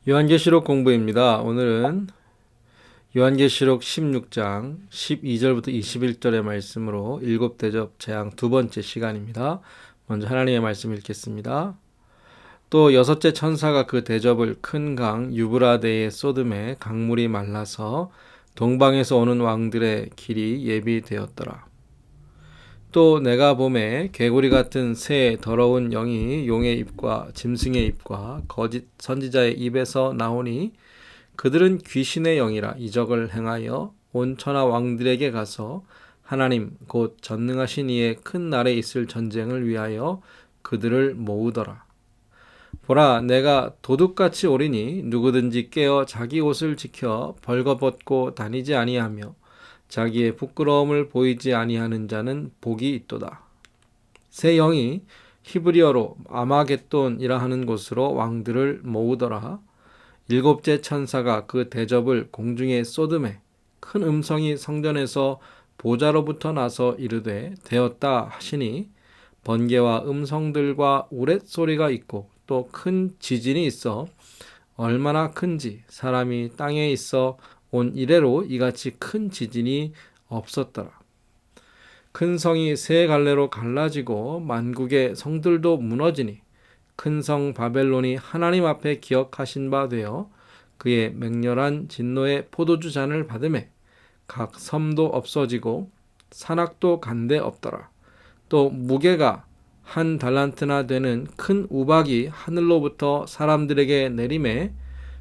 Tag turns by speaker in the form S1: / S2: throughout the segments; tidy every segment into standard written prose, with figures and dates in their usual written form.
S1: 요한계시록 공부입니다. 오늘은 요한계시록 16장 12절부터 21절의 말씀으로 일곱 대접 재앙 두 번째 시간입니다. 먼저 하나님의 말씀 읽겠습니다. 또 여섯째 천사가 그 대접을 큰 강 유브라데에 쏟음에 강물이 말라서 동방에서 오는 왕들의 길이 예비되었더라. 또 내가 보매 개구리 같은 새 더러운 영이 용의 입과 짐승의 입과 거짓 선지자의 입에서 나오니 그들은 귀신의 영이라 이적을 행하여 온 천하 왕들에게 가서 하나님 곧 전능하신 이의 큰 날에 있을 전쟁을 위하여 그들을 모으더라. 보라, 내가 도둑같이 오리니 누구든지 깨어 자기 옷을 지켜 벌거벗고 다니지 아니하며 자기의 부끄러움을 보이지 아니하는 자는 복이 있도다. 새 영이 히브리어로 아마겟돈이라 하는 곳으로 왕들을 모으더라. 일곱째 천사가 그 대접을 공중에 쏟음에 큰 음성이 성전에서 보좌로부터 나서 이르되 되었다 하시니 번개와 음성들과 우렛소리가 있고 또 큰 지진이 있어 얼마나 큰지 사람이 땅에 있어 온 이래로 이같이 큰 지진이 없었더라. 큰 성이 세 갈래로 갈라지고 만국의 성들도 무너지니 큰 성 바벨론이 하나님 앞에 기억하신 바 되어 그의 맹렬한 진노의 포도주 잔을 받음에 각 섬도 없어지고 산악도 간데 없더라. 또 무게가 한 달란트나 되는 큰 우박이 하늘로부터 사람들에게 내림에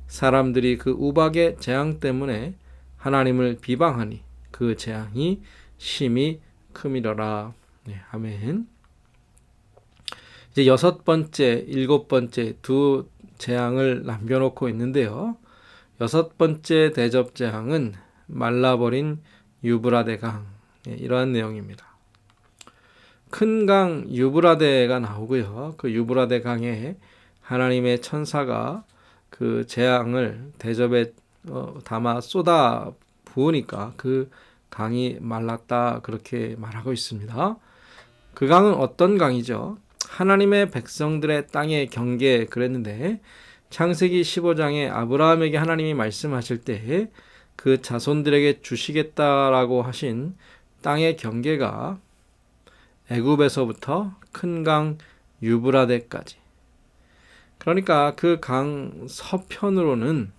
S1: 사람들이 그 우박의 재앙 때문에 하나님을 비방하니 그 재앙이 심히 큼이러라. 네, 아멘. 이제 여섯 번째, 일곱 번째 두 재앙을 남겨놓고 있는데요. 여섯 번째 대접 재앙은 말라버린 유브라데 강, 이러한 내용입니다. 큰 강 유브라데가 나오고요. 그 유브라데 강에 하나님의 천사가 그 재앙을 대접에 담아 쏟아 부으니까 그 강이 말랐다 그렇게 말하고 있습니다. 그 강은 어떤 강이죠? 하나님의 백성들의 땅의 경계 그랬는데 창세기 15장에 아브라함에게 하나님이 말씀하실 때 그 자손들에게 주시겠다라고 하신 땅의 경계가 애굽에서부터 큰 강 유브라데까지, 그러니까 그 강 서편으로는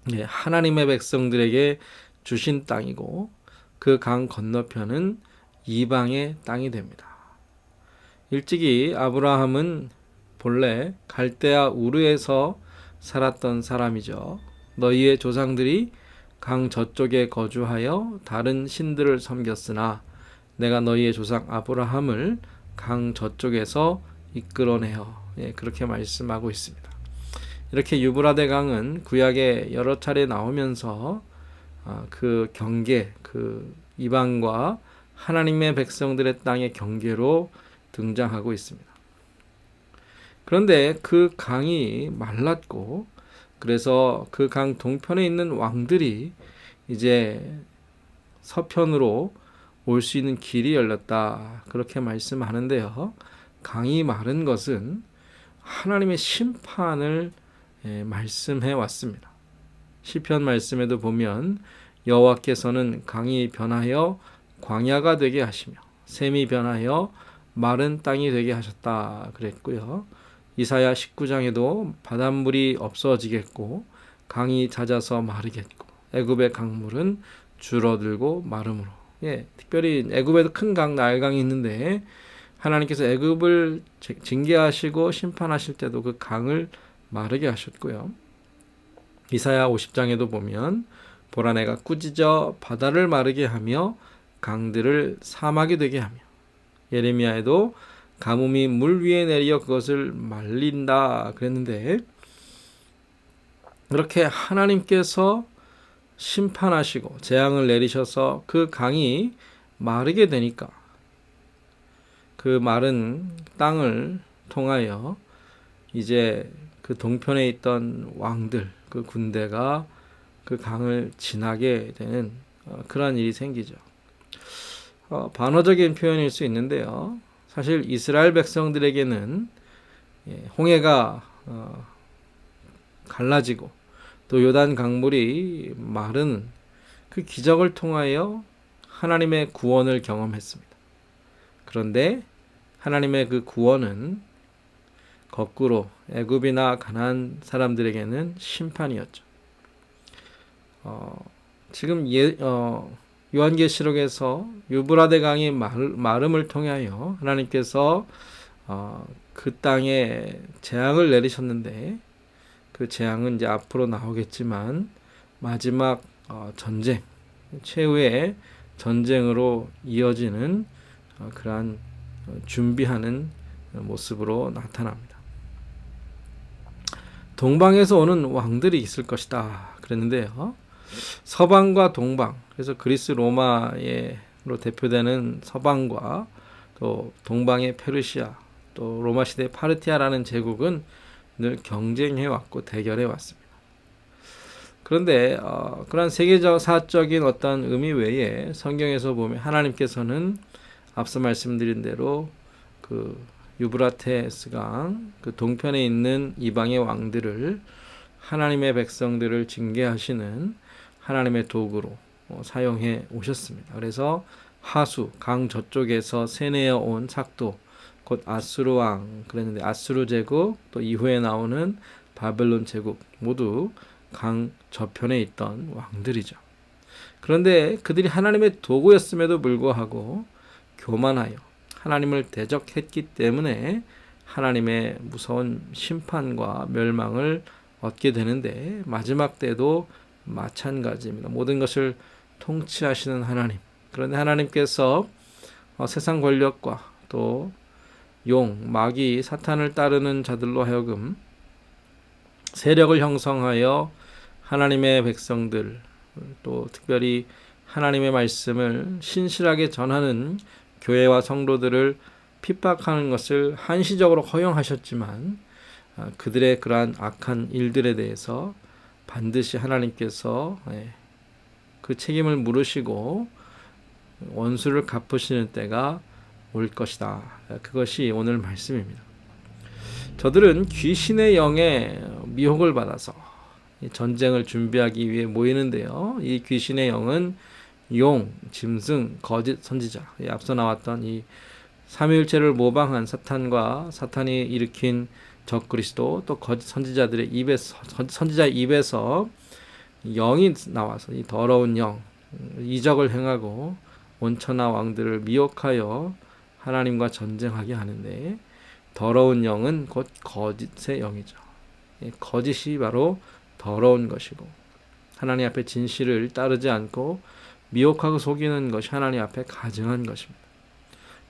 S1: 하나님의 백성들에게 주신 땅이고 그 강 건너편은 이방의 땅이 됩니다. 일찍이 아브라함은 본래 갈대아 우르에서 살았던 사람이죠. 너희의 조상들이 강 저쪽에 거주하여 다른 신들을 섬겼으나 내가 너희의 조상 아브라함을 강 저쪽에서 이끌어내어, 그렇게 말씀하고 있습니다. 이렇게 유브라데 강은 구약에 여러 차례 나오면서 그 경계, 그 이방과 하나님의 백성들의 땅의 경계로 등장하고 있습니다. 그런데 그 강이 말랐고, 그래서 그 강 동편에 있는 왕들이 이제 서편으로 올 수 있는 길이 열렸다 그렇게 말씀하는데요. 강이 마른 것은 하나님의 심판을 말씀해 왔습니다. 시편 말씀에도 보면 여호와께서는 강이 변하여 광야가 되게 하시며 샘이 변하여 마른 땅이 되게 하셨다 그랬고요. 이사야 19장에도 바닷물이 없어지겠고 강이 잦아서 마르겠고 애굽의 강물은 줄어들고 마름으로. 특별히 애굽에도 큰 강 나일강이 있는데 하나님께서 애굽을 징계하시고 심판하실 때도 그 강을 마르게 하셨고요. 이사야 50장에도 보면 보라 내가 꾸짖어 바다를 마르게 하며 강들을 사막이 되게 하며, 예레미야에도 가뭄이 물 위에 내려 그것을 말린다 그랬는데, 그렇게 하나님께서 심판하시고 재앙을 내리셔서 그 강이 마르게 되니까 그 마른 땅을 통하여 이제 그 동편에 있던 왕들, 그 군대가 그 강을 지나게 되는 그런 일이 생기죠. 반어적인 표현일 수 있는데요. 사실 이스라엘 백성들에게는 홍해가 갈라지고 또 요단 강물이 마르는 그 기적을 통하여 하나님의 구원을 경험했습니다. 그런데 하나님의 그 구원은 거꾸로 애굽이나 가나안 사람들에게는 심판이었죠. 지금 요한계시록에서 유브라데 강이 마름을 통하여 하나님께서 그 땅에 재앙을 내리셨는데 그 재앙은 이제 앞으로 나오겠지만 마지막 전쟁, 최후의 전쟁으로 이어지는 그러한 준비하는 모습으로 나타납니다. 동방에서 오는 왕들이 있을 것이다 그랬는데요. 서방과 동방, 그래서 그리스 로마로 대표되는 서방과 또 동방의 페르시아, 또 로마 시대 파르티아라는 제국은 늘 경쟁해 왔고 대결해 왔습니다. 그런데 그런 세계적 사적인 어떤 의미 외에 성경에서 보면 하나님께서는 앞서 말씀드린 대로 그 유브라테스 강 그 동편에 있는 이방의 왕들을 하나님의 백성들을 징계하시는 하나님의 도구로 사용해 오셨습니다. 그래서 하수 강 저쪽에서 세내어 온 삭도 곧 아수르 왕 그랬는데 아수르 제국 또 이후에 나오는 바벨론 제국 모두 강 저편에 있던 왕들이죠. 그런데 그들이 하나님의 도구였음에도 불구하고 교만하여 하나님을 대적했기 때문에 하나님의 무서운 심판과 멸망을 얻게 되는데 마지막 때도 마찬가지입니다. 모든 것을 통치하시는 하나님. 그런데 하나님께서 세상 권력과 또 용, 마귀, 사탄을 따르는 자들로 하여금 세력을 형성하여 하나님의 백성들 또 특별히 하나님의 말씀을 신실하게 전하는 교회와 성도들을 핍박하는 것을 한시적으로 허용하셨지만 그들의 그러한 악한 일들에 대해서 반드시 하나님께서 그 책임을 물으시고 원수를 갚으시는 때가 올 것이다. 그것이 오늘 말씀입니다. 저들은 귀신의 영에 미혹을 받아서 전쟁을 준비하기 위해 모이는데요. 이 귀신의 영은 용, 짐승, 거짓 선지자, 앞서 나왔던 이 삼위일체를 모방한 사탄과 사탄이 일으킨 적그리스도 또 거짓 선지자들의 선지자의 입에서 영이 나와서 이 더러운 영, 이적을 행하고 온천하 왕들을 미혹하여 하나님과 전쟁하게 하는데 더러운 영은 곧 거짓의 영이죠. 거짓이 바로 더러운 것이고 하나님 앞에 진실을 따르지 않고 미혹하고 속이는 것이 하나님 앞에 가증한 것입니다.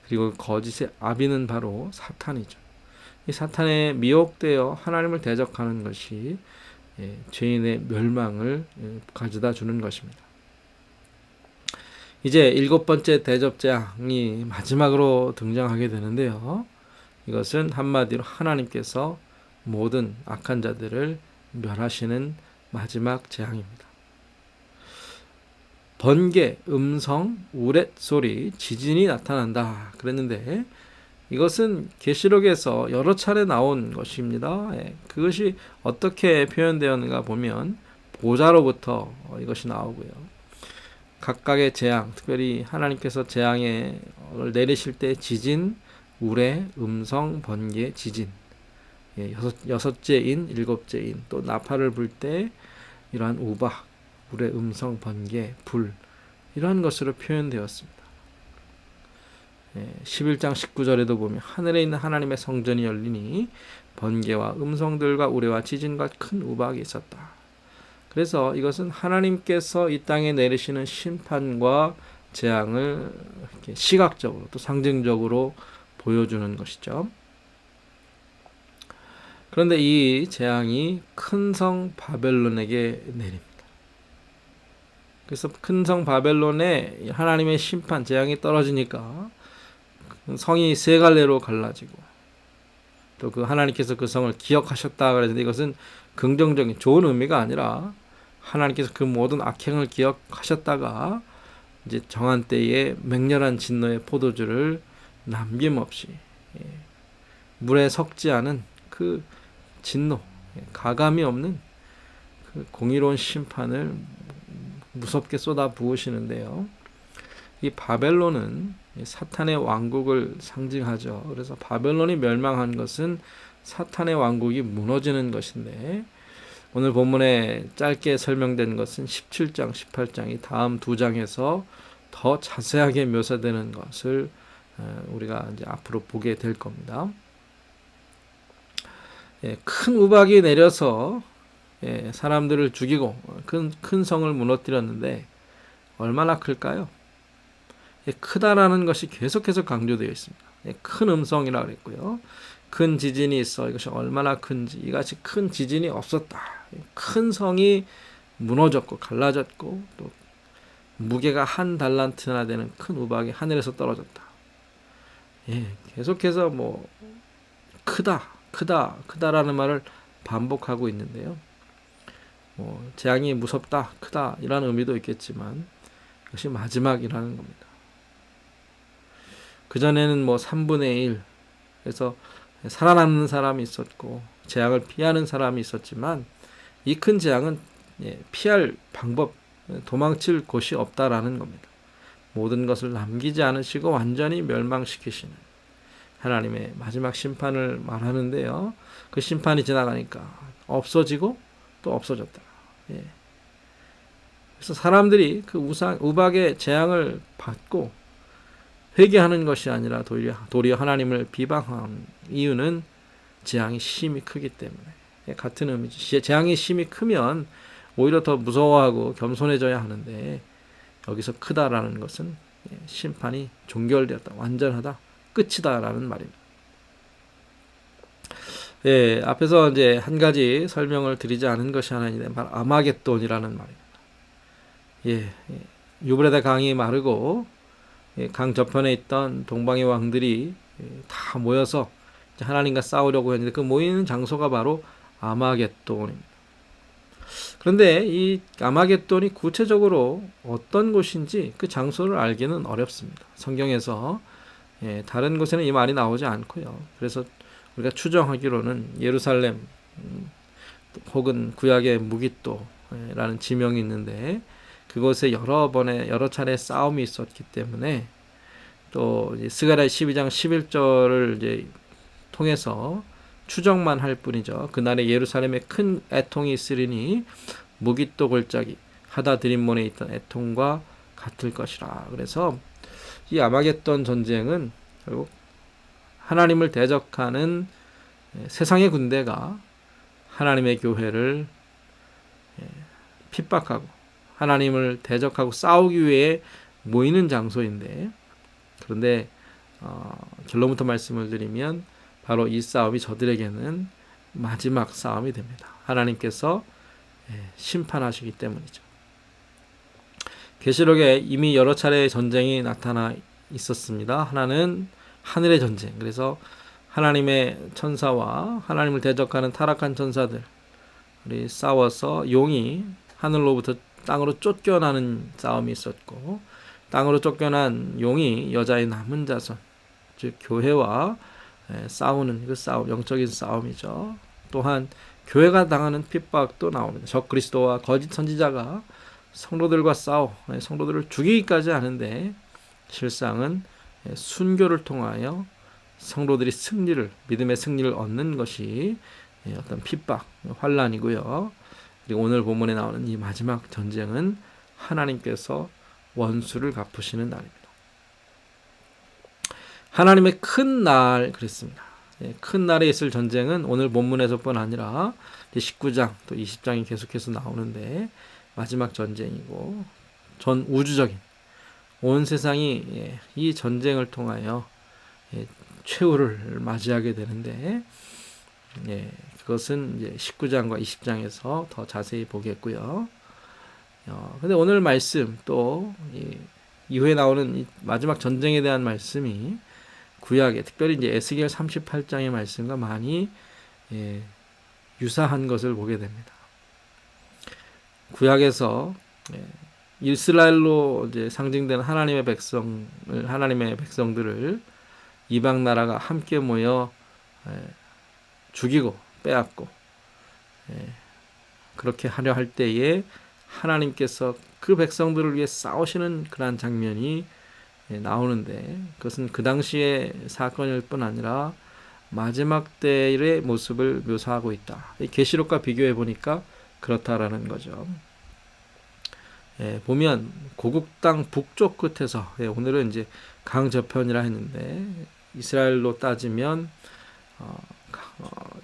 S1: 그리고 거짓의 아비는 바로 사탄이죠. 이 사탄에 미혹되어 하나님을 대적하는 것이 죄인의 멸망을 가져다 주는 것입니다. 이제 7번째 대접재앙이 마지막으로 등장하게 되는데요. 이것은 한마디로 하나님께서 모든 악한 자들을 멸하시는 마지막 재앙입니다. 번개, 음성, 우렛소리, 지진이 나타난다 그랬는데 이것은 계시록에서 여러 차례 나온 것입니다. 그것이 어떻게 표현되었는가 보면 보좌로부터 이것이 나오고요. 각각의 재앙, 특별히 하나님께서 재앙을 내리실 때 지진, 우레, 음성, 번개, 지진, 여섯째인, 일곱째인, 또 나팔을 불 때 이러한 우박, 우레, 음성, 번개, 불 이러한 것으로 표현되었습니다. 11장 19절에도 보면 하늘에 있는 하나님의 성전이 열리니 번개와 음성들과 우레와 지진과 큰 우박이 있었다. 그래서 이것은 하나님께서 이 땅에 내리시는 심판과 재앙을 이렇게 시각적으로 또 상징적으로 보여주는 것이죠. 그런데 이 재앙이 큰 성 바벨론에게 내립니다. 그래서 큰 성 바벨론에 하나님의 심판 재앙이 떨어지니까 성이 세 갈래로 갈라지고 또 그 하나님께서 그 성을 기억하셨다 그랬는데 이것은 긍정적인 좋은 의미가 아니라 하나님께서 그 모든 악행을 기억하셨다가 이제 정한 때에 맹렬한 진노의 포도주를 남김없이 물에 섞지 않은 그 진노, 가감이 없는 그 공의로운 심판을 무섭게 쏟아 부으시는데요. 이 바벨론은 사탄의 왕국을 상징하죠. 그래서 바벨론이 멸망한 것은 사탄의 왕국이 무너지는 것인데, 오늘 본문에 짧게 설명된 것은 17장, 18장이 다음 두 장에서 더 자세하게 묘사되는 것을 우리가 이제 앞으로 보게 될 겁니다. 큰 우박이 내려서 사람들을 죽이고 큰 성을 무너뜨렸는데 얼마나 클까요? 크다라는 것이 계속해서 강조되어 있습니다. 큰 음성이라 그랬고요. 큰 지진이 있어. 이것이 얼마나 큰지. 이같이 큰 지진이 없었다. 큰 성이 무너졌고 갈라졌고 또 무게가 한 달란트나 되는 큰 우박이 하늘에서 떨어졌다. 계속해서 크다라는 말을 반복하고 있는데요. 재앙이 무섭다, 크다 이라는 의미도 있겠지만 이것이 마지막이라는 겁니다. 그전에는 3분의 1 그래서 살아남는 사람이 있었고 재앙을 피하는 사람이 있었지만 이 큰 재앙은 피할 방법, 도망칠 곳이 없다라는 겁니다. 모든 것을 남기지 않으시고 완전히 멸망시키시는 하나님의 마지막 심판을 말하는데요. 그 심판이 지나가니까 없어지고 또 없어졌다. 그래서 사람들이 그 우박의 재앙을 받고 회개하는 것이 아니라 도리어 하나님을 비방한 이유는 재앙이 심히 크기 때문에. 같은 의미죠. 재앙이 심히 크면 오히려 더 무서워하고 겸손해져야 하는데 여기서 크다라는 것은 심판이 종결되었다, 완전하다, 끝이다라는 말입니다. 앞에서 이제 한 가지 설명을 드리지 않은 것이 하나 있는데 바로 아마겟돈이라는 말입니다. 유브라데 강이 마르고 강 저편에 있던 동방의 왕들이 다 모여서 하나님과 싸우려고 했는데 그 모이는 장소가 바로 아마겟돈입니다. 그런데 이 아마겟돈이 구체적으로 어떤 곳인지 그 장소를 알기는 어렵습니다. 성경에서 다른 곳에는 이 말이 나오지 않고요. 그래서 우리가 추정하기로는 예루살렘 혹은 구약의 무깃도라는 지명이 있는데 그곳에 여러 차례 싸움이 있었기 때문에 또 스가랴 12장 11절을 이제 통해서 추정만 할 뿐이죠. 그날에 예루살렘에 큰 애통이 있으리니 무깃도 골짜기 하다드림몬에 있던 애통과 같을 것이라. 그래서 이 아마겟돈 전쟁은 결국 하나님을 대적하는 세상의 군대가 하나님의 교회를 핍박하고 하나님을 대적하고 싸우기 위해 모이는 장소인데, 그런데 결론부터 말씀을 드리면 바로 이 싸움이 저들에게는 마지막 싸움이 됩니다. 하나님께서 심판하시기 때문이죠. 계시록에 이미 여러 차례의 전쟁이 나타나 있었습니다. 하나는 하늘의 전쟁, 그래서 하나님의 천사와 하나님을 대적하는 타락한 천사들이 싸워서 용이 하늘로부터 땅으로 쫓겨나는 싸움이 있었고, 땅으로 쫓겨난 용이 여자의 남은 자손, 즉 교회와 싸우는 그 싸움, 영적인 싸움이죠. 또한 교회가 당하는 핍박도 나옵니다. 적그리스도와 거짓 선지자가 성도들과 성도들을 죽이기까지 하는데 실상은 순교를 통하여 성도들이 믿음의 승리를 얻는 것이 어떤 핍박, 환난이고요. 그리고 오늘 본문에 나오는 이 마지막 전쟁은 하나님께서 원수를 갚으시는 날입니다. 하나님의 큰 날 그랬습니다. 큰 날에 있을 전쟁은 오늘 본문에서뿐 아니라 19장 또 20장이 계속해서 나오는데 마지막 전쟁이고 전 우주적인 온 세상이 이 전쟁을 통하여 최후를 맞이하게 되는데 그것은 이제 19장과 20장에서 더 자세히 보겠고요. 근데 오늘 말씀 또 이후에 나오는 이 마지막 전쟁에 대한 말씀이 구약에 특별히 이제 에스겔 38장의 말씀과 많이 유사한 것을 보게 됩니다. 구약에서 이스라엘로 이제 상징되는 하나님의 백성들을 이방 나라가 함께 모여 죽이고 빼앗고 그렇게 하려 할 때에 하나님께서 그 백성들을 위해 싸우시는 그러한 장면이 나오는데, 그것은 그 당시의 사건일 뿐 아니라 마지막 때의 모습을 묘사하고 있다. 계시록과 비교해 보니까 그렇다라는 거죠. 보면 고국 땅 북쪽 끝에서, 오늘은 이제 강저편이라 했는데 이스라엘로 따지면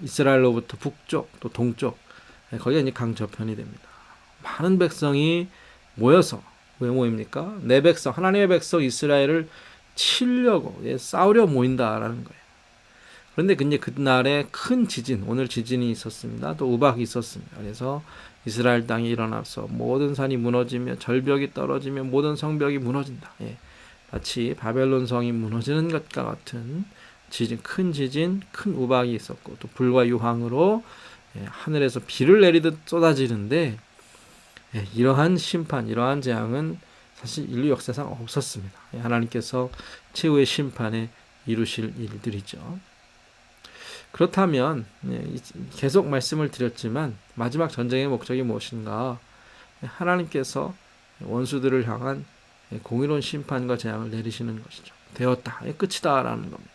S1: 이스라엘로부터 북쪽 또 동쪽, 거기가 이제 강저편이 됩니다. 많은 백성이 모여서, 왜 모입니까? 내 백성, 하나님의 백성 이스라엘을 치려고, 싸우려 모인다라는 거예요. 그런데 근데 그날에 큰 지진, 오늘 지진이 있었습니다. 또 우박이 있었습니다. 그래서 이스라엘 땅이 일어나서 모든 산이 무너지며 절벽이 떨어지며 모든 성벽이 무너진다. 마치 바벨론 성이 무너지는 것과 같은 지진, 큰 우박이 있었고, 또 불과 유황으로 하늘에서 비를 내리듯 쏟아지는데, 이러한 심판, 이러한 재앙은 사실 인류 역사상 없었습니다. 하나님께서 최후의 심판에 이루실 일들이죠. 그렇다면 계속 말씀을 드렸지만 마지막 전쟁의 목적이 무엇인가? 하나님께서 원수들을 향한 공의로운 심판과 재앙을 내리시는 것이죠. 되었다, 끝이다라는 겁니다.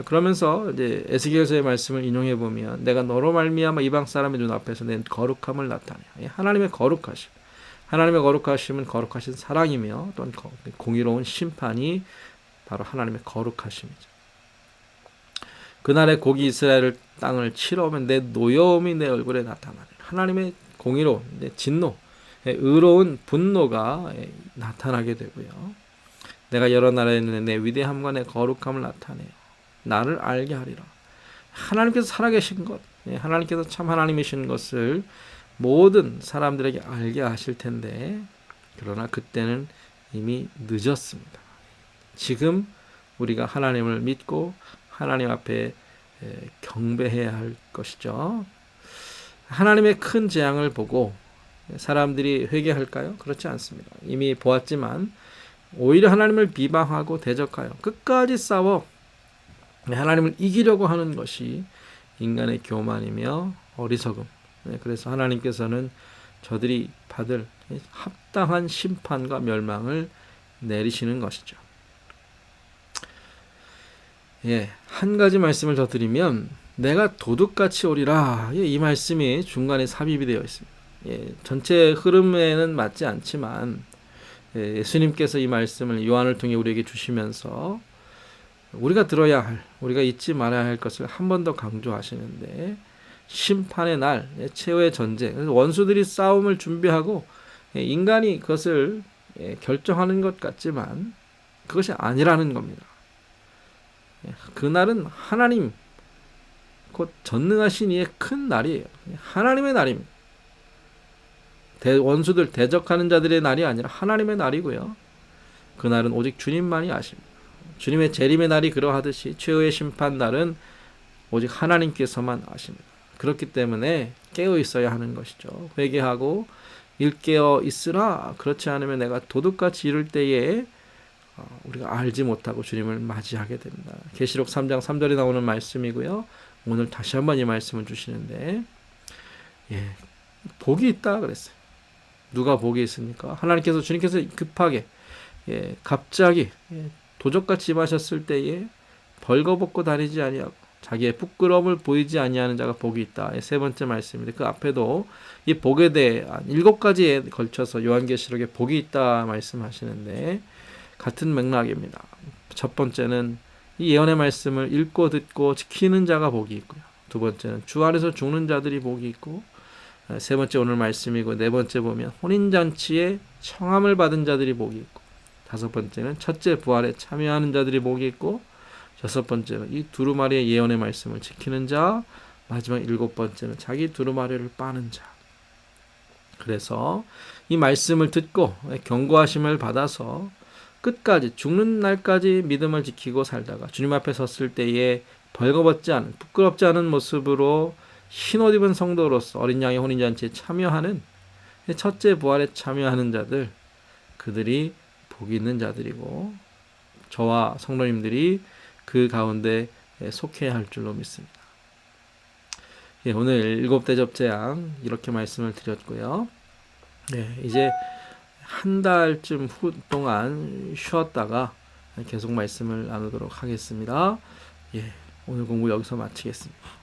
S1: 그러면서 이제 에스겔서의 말씀을 인용해 보면, 내가 너로 말미암아 이방 사람의 눈앞에서 내 거룩함을 나타내. 하나님의 거룩하심, 하나님의 거룩하심은 거룩하신 사랑이며 또한 공의로운 심판이 바로 하나님의 거룩하심이죠. 그날에 고기 이스라엘 땅을 치러 오면 내 노여움이 내 얼굴에 나타나네. 하나님의 공의로운, 진노, 의로운 분노가 나타나게 되고요. 내가 여러 나라에 있는 내 위대함과 내 거룩함을 나타내요. 나를 알게 하리라. 하나님께서 살아계신 것, 하나님께서 참 하나님이신 것을 모든 사람들에게 알게 하실 텐데, 그러나 그때는 이미 늦었습니다. 지금 우리가 하나님을 믿고 하나님 앞에 경배해야 할 것이죠. 하나님의 큰 재앙을 보고 사람들이 회개할까요? 그렇지 않습니다. 이미 보았지만 오히려 하나님을 비방하고 대적하여 끝까지 싸워 하나님을 이기려고 하는 것이 인간의 교만이며 어리석음. 그래서 하나님께서는 저들이 받을 합당한 심판과 멸망을 내리시는 것이죠. 한 가지 말씀을 더 드리면, 내가 도둑같이 오리라. 이 말씀이 중간에 삽입이 되어 있습니다. 전체 흐름에는 맞지 않지만 예수님께서 이 말씀을 요한을 통해 우리에게 주시면서 우리가 들어야 할, 우리가 잊지 말아야 할 것을 한 번 더 강조하시는데, 심판의 날, 최후의 전쟁, 그래서 원수들이 싸움을 준비하고 인간이 그것을 결정하는 것 같지만 그것이 아니라는 겁니다. 그날은 하나님, 곧 전능하신 이의 큰 날이에요. 하나님의 날입니다. 원수들 대적하는 자들의 날이 아니라 하나님의 날이고요. 그날은 오직 주님만이 아십니다. 주님의 재림의 날이 그러하듯이 최후의 심판 날은 오직 하나님께서만 아십니다. 그렇기 때문에 깨어 있어야 하는 것이죠. 회개하고 일깨어 있으라. 그렇지 않으면 내가 도둑같이 이룰 때에 우리가 알지 못하고 주님을 맞이하게 됩니다. 계시록 3장 3절에 나오는 말씀이고요. 오늘 다시 한번 이 말씀을 주시는데, 복이 있다 그랬어요. 누가 복이 있습니까? 하나님께서, 주님께서 급하게, 갑자기 도적같이 임하셨을 때에 벌거벗고 다니지 아니하고 자기의 부끄러움을 보이지 아니하는 자가 복이 있다. 세 번째 말씀인데, 그 앞에도 이 복에 대해 7가지에 걸쳐서 요한계시록에 복이 있다 말씀하시는데 같은 맥락입니다. 첫 번째는 이 예언의 말씀을 읽고 듣고 지키는 자가 복이 있고요. 두 번째는 주 안에서 죽는 자들이 복이 있고, 세 번째 오늘 말씀이고, 네 번째 보면 혼인잔치에 청함을 받은 자들이 복이 있고, 다섯 번째는 첫째 부활에 참여하는 자들이 복이 있고, 여섯 번째는 이 두루마리의 예언의 말씀을 지키는 자, 마지막 7번째는 자기 두루마리를 빠는 자. 그래서 이 말씀을 듣고 경고하심을 받아서 끝까지 죽는 날까지 믿음을 지키고 살다가 주님 앞에 섰을 때에 벌거벗지 않은, 부끄럽지 않은 모습으로 흰옷 입은 성도로서 어린 양의 혼인잔치에 참여하는, 첫째 부활에 참여하는 자들, 그들이 복이 있는 자들이고 저와 성도님들이 그 가운데 속해야 할 줄로 믿습니다. 예, 오늘 일곱 대접 재앙 이렇게 말씀을 드렸고요. 예, 이제 한 달쯤 동안 쉬었다가 계속 말씀을 나누도록 하겠습니다. 예, 오늘 공부 여기서 마치겠습니다.